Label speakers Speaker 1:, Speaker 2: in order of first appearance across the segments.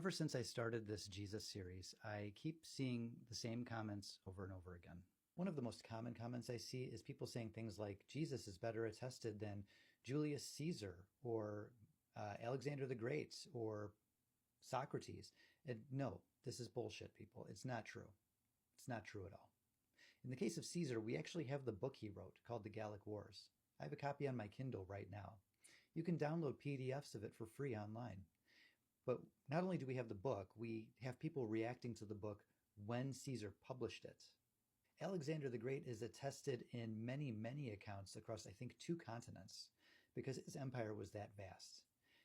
Speaker 1: Ever since I started this Jesus series, I keep seeing the same comments over and over again. One of the most common comments I see is people saying things like, Jesus is better attested than Julius Caesar or Alexander the Great or Socrates. And no, this is bullshit, people. It's not true. It's not true at all. In the case of Caesar, we actually have the book he wrote called The Gallic Wars. I have a copy on my Kindle right now. You can download PDFs of it for free online. But not only do we have the book, we have people reacting to the book when Caesar published it. Alexander the Great is attested in many, many accounts across, I think, 2 continents because his empire was that vast.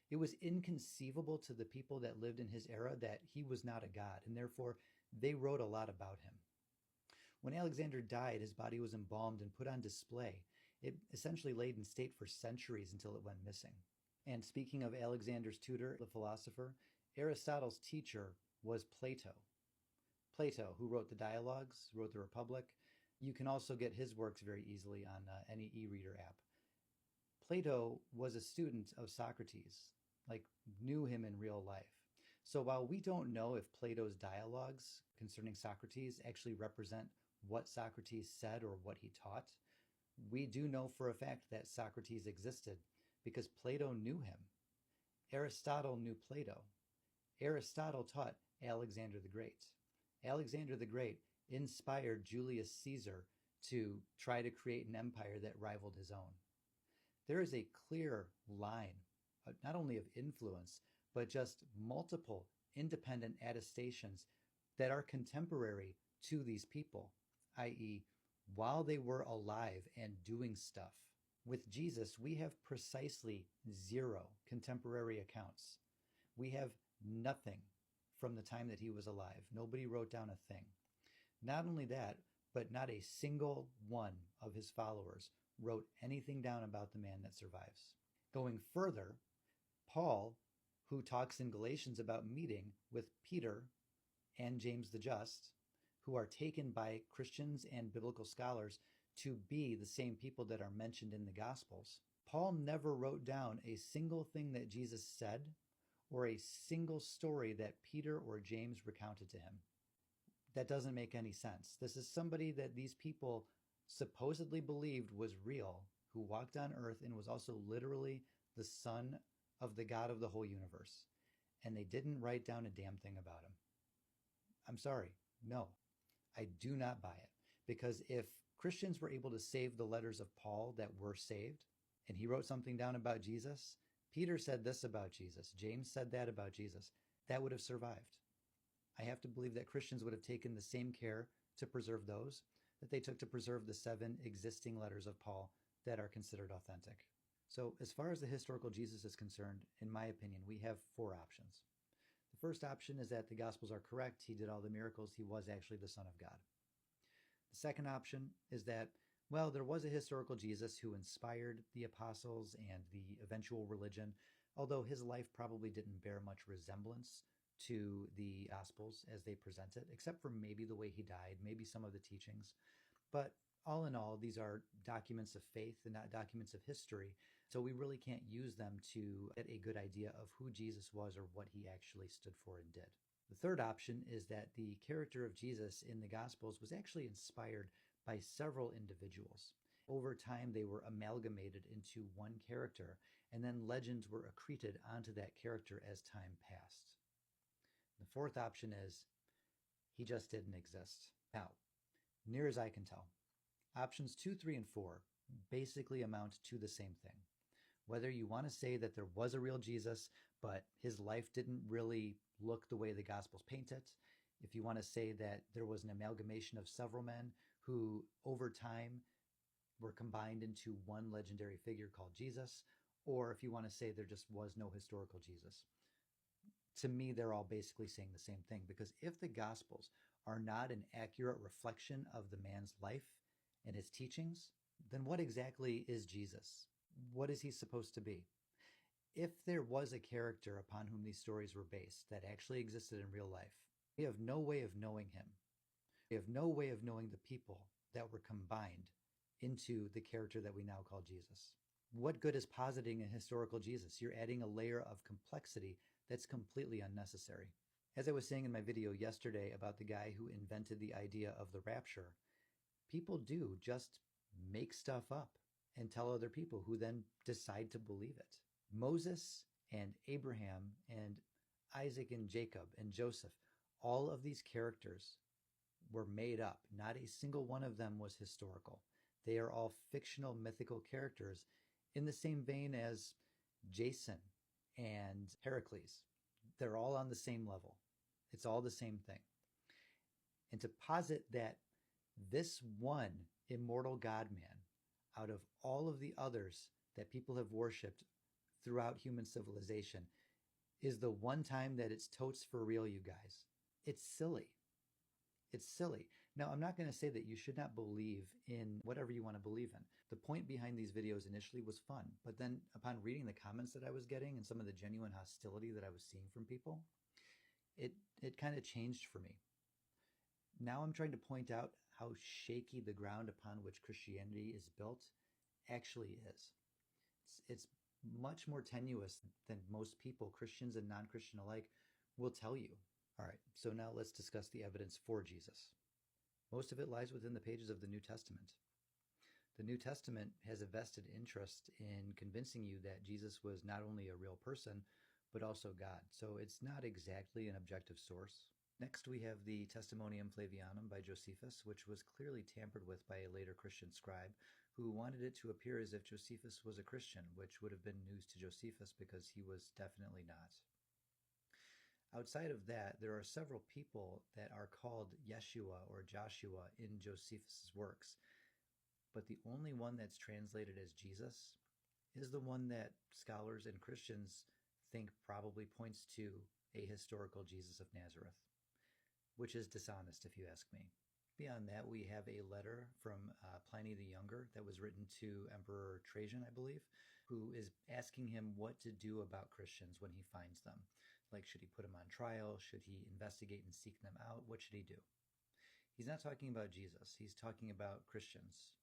Speaker 1: It was inconceivable to the people that lived in his era that he was not a god, and therefore they wrote a lot about him. When Alexander died, his body was embalmed and put on display. It essentially laid in state for centuries until it went missing. And speaking of Alexander's tutor, the philosopher, Aristotle's teacher was Plato. Plato, who wrote the Dialogues, wrote the Republic. You can also get his works very easily on any e-reader app. Plato was a student of Socrates, knew him in real life. So while we don't know if Plato's dialogues concerning Socrates actually represent what Socrates said or what he taught, we do know for a fact that Socrates existed because Plato knew him. Aristotle knew Plato. Aristotle taught Alexander the Great. Alexander the Great inspired Julius Caesar to try to create an empire that rivaled his own. There is a clear line, not only of influence, but just multiple independent attestations that are contemporary to these people, i.e., while they were alive and doing stuff. With Jesus, we have precisely 0 contemporary accounts. We have nothing from the time that he was alive. Nobody wrote down a thing. Not only that, but not a single one of his followers wrote anything down about the man that survives. Going further, Paul, who talks in Galatians about meeting with Peter and James the Just, who are taken by Christians and biblical scholars to be the same people that are mentioned in the Gospels, Paul never wrote down a single thing that Jesus said or a single story that Peter or James recounted to him. That doesn't make any sense. This is somebody that these people supposedly believed was real, who walked on earth and was also literally the son of the God of the whole universe. And they didn't write down a damn thing about him. I'm sorry. No, I do not buy it. Because if Christians were able to save the letters of Paul that were saved, and he wrote something down about Jesus, Peter said this about Jesus, James said that about Jesus, that would have survived. I have to believe that Christians would have taken the same care to preserve those that they took to preserve the 7 existing letters of Paul that are considered authentic. So as far as the historical Jesus is concerned, in my opinion, we have 4 options. The first option is that the Gospels are correct. He did all the miracles. He was actually the Son of God. The second option is that, well, there was a historical Jesus who inspired the apostles and the eventual religion, although his life probably didn't bear much resemblance to the Gospels as they present it, except for maybe the way he died, maybe some of the teachings. But all in all, these are documents of faith and not documents of history, so we really can't use them to get a good idea of who Jesus was or what he actually stood for and did. The third option is that the character of Jesus in the Gospels was actually inspired by several individuals. Over time, they were amalgamated into one character, and then legends were accreted onto that character as time passed. The fourth option is he just didn't exist. Now, near as I can tell, options 2, 3, and 4 basically amount to the same thing. Whether you want to say that there was a real Jesus, but his life didn't really look the way the Gospels paint it, if you want to say that there was an amalgamation of several men who over time were combined into one legendary figure called Jesus, or if you want to say there just was no historical Jesus. To me, they're all basically saying the same thing, because if the Gospels are not an accurate reflection of the man's life and his teachings, then what exactly is Jesus? What is he supposed to be? If there was a character upon whom these stories were based that actually existed in real life, we have no way of knowing him. We have no way of knowing the people that were combined into the character that we now call Jesus. What good is positing a historical Jesus? You're adding a layer of complexity that's completely unnecessary. As I was saying in my video yesterday about the guy who invented the idea of the rapture, people do just make stuff up and tell other people who then decide to believe it. Moses and Abraham and Isaac and Jacob and Joseph, all of these characters were made up. Not a single one of them was historical. They are all fictional, mythical characters in the same vein as Jason and Heracles. They're all on the same level. It's all the same thing. And to posit that this one immortal God-man, out of all of the others that people have worshipped throughout human civilization, is the one time that it's totes for real, you guys. It's silly. It's silly. Now, I'm not going to say that you should not believe in whatever you want to believe in. The point behind these videos initially was fun, but then upon reading the comments that I was getting and some of the genuine hostility that I was seeing from people, it kind of changed for me. Now I'm trying to point out how shaky the ground upon which Christianity is built actually is. It's much more tenuous than most people, Christians and non-Christian alike, will tell you. All right, so now let's discuss the evidence for Jesus. Most of it lies within the pages of the New Testament. The New Testament has a vested interest in convincing you that Jesus was not only a real person, but also God. So it's not exactly an objective source. Next, we have the Testimonium Flavianum by Josephus, which was clearly tampered with by a later Christian scribe who wanted it to appear as if Josephus was a Christian, which would have been news to Josephus because he was definitely not. Outside of that, there are several people that are called Yeshua or Joshua in Josephus' works, but the only one that's translated as Jesus is the one that scholars and Christians think probably points to a historical Jesus of Nazareth, which is dishonest if you ask me. Beyond that, we have a letter from Pliny the Younger that was written to Emperor Trajan, I believe, who is asking him what to do about Christians when he finds them. Like, should he put them on trial? Should he investigate and seek them out? What should he do? He's not talking about Jesus. He's talking about Christians.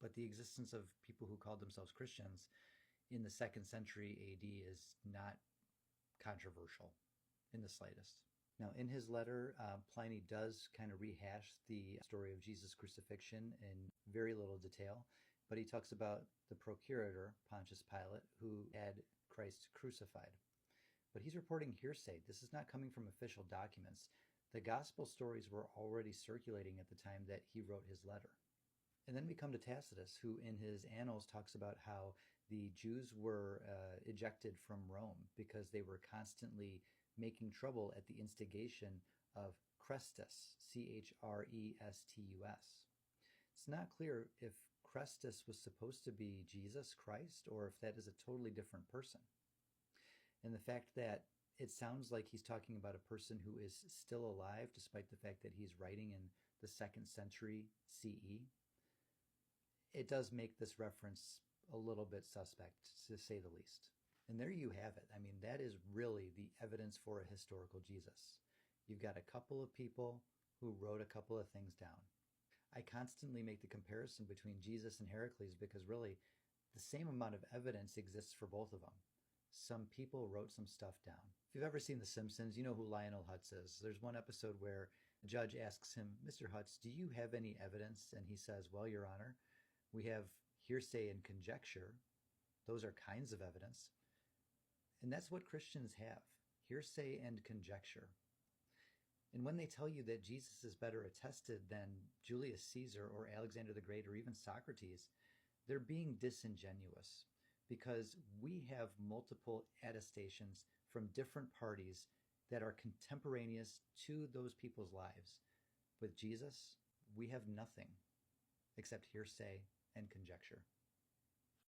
Speaker 1: But the existence of people who called themselves Christians in the 2nd century AD is not controversial in the slightest. Now, in his letter, Pliny does kind of rehash the story of Jesus' crucifixion in very little detail, but he talks about the procurator, Pontius Pilate, who had Christ crucified. But he's reporting hearsay. This is not coming from official documents. The gospel stories were already circulating at the time that he wrote his letter. And then we come to Tacitus, who in his Annals talks about how the Jews were ejected from Rome because they were constantly making trouble at the instigation of Chrestus, Chrestus. It's not clear if Chrestus was supposed to be Jesus Christ or if that is a totally different person. And the fact that it sounds like he's talking about a person who is still alive, despite the fact that he's writing in the 2nd century CE, it does make this reference a little bit suspect, to say the least. And there you have it. I mean, that is really the evidence for a historical Jesus. You've got a couple of people who wrote a couple of things down. I constantly make the comparison between Jesus and Heracles because really the same amount of evidence exists for both of them. Some people wrote some stuff down. If you've ever seen The Simpsons, you know who Lionel Hutz is. There's one episode where the judge asks him, "Mr. Hutz, do you have any evidence?" And he says, "Well, Your Honor, we have hearsay and conjecture. Those are kinds of evidence." And that's what Christians have, hearsay and conjecture. And when they tell you that Jesus is better attested than Julius Caesar or Alexander the Great or even Socrates, they're being disingenuous because we have multiple attestations from different parties that are contemporaneous to those people's lives. With Jesus, we have nothing except hearsay and conjecture.